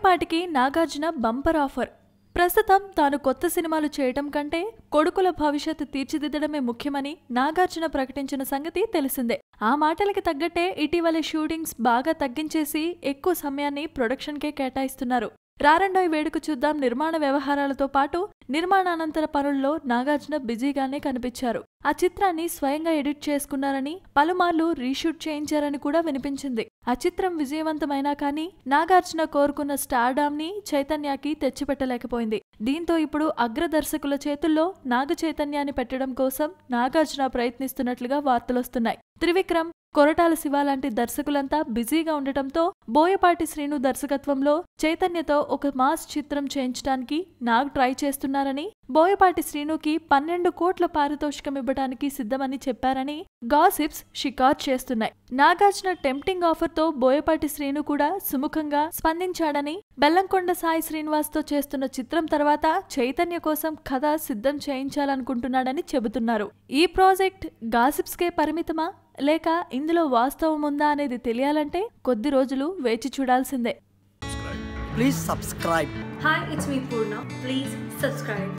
బోయపాటికి Nagarjuna bumper offer. ప్రస్తుతం తాను కొత్త సినిమాలు చేయటం కంటే కొడుకుల భవిష్యత్తు తీర్చిదిద్దడమే ముఖ్యమని నాగార్జున ప్రకటించిన సంగతి తెలిసిందే. ఆ మాటలకి తగ్గట్టే ఇటీవల షూటింగ్స్ బాగా తగ్గించేసి ఎక్కువ సమయాన్ని ప్రొడక్షన్కే కేటాయిస్తున్నారు. రారండోయ్ వేడుక చూద్దాం నిర్మాణ వ్యవహారాలతో పాటు నిర్మాణానంతర పనుల్లో నాగార్జున బిజీగానే కనిపించారు. ఆ చిత్రాన్ని స్వయంగా ఎడిట్ చేసుకున్నారని, పలుమార్లు రీషూట్ చేయించారని కూడా వినిపించింది. ఆ చిత్రం విజయవంతమైనా కానీ నాగార్జున కోరుకున్న స్టార్డామ్ ని చైతన్యకి తెచ్చిపెట్టలేకపోయింది. దీంతో ఇప్పుడు అగ్రదర్శకుల చేతుల్లో నాగ చైతన్యాన్ని పెట్టడం కోసం నాగార్జున ప్రయత్నిస్తున్నట్లుగా వార్తలొస్తున్నాయి. త్రివిక్రమ్, కొరటాల శివ లాంటి దర్శకులంతా బిజీగా ఉండటంతో బోయపాటి శ్రీను దర్శకత్వంలో చైతన్యతో ఒక మాస్ చిత్రం చేయించడానికి నాగ్ ట్రై చేస్తున్నారని, బోయపాటి శ్రీనుకి 12 కోట్ల పారితోషికం ఇవ్వడానికి సిద్ధమని చెప్పారని గాసిప్స్ షికార్ చేస్తున్నాయి. నాగార్జున టెంప్టింగ్ ఆఫర్ తో బోయపాటి శ్రీను కూడా సుముఖంగా స్పందించాడని, బెల్లంకొండ సాయి శ్రీనివాస్ తో చేస్తున్న చిత్రం తర్వాత చైతన్య కోసం కథ సిద్ధం చేయించాలనుకుంటున్నాడని చెబుతున్నారు. ఈ ప్రాజెక్ట్ గాసిప్స్ కే పరిమితమా లేక ఇందులో వాస్తవం ఉందా అనేది తెలియాలంటే కొద్ది రోజులు వేచి చూడాల్సిందే. Please subscribe. Hi, it's me Purna. Please subscribe.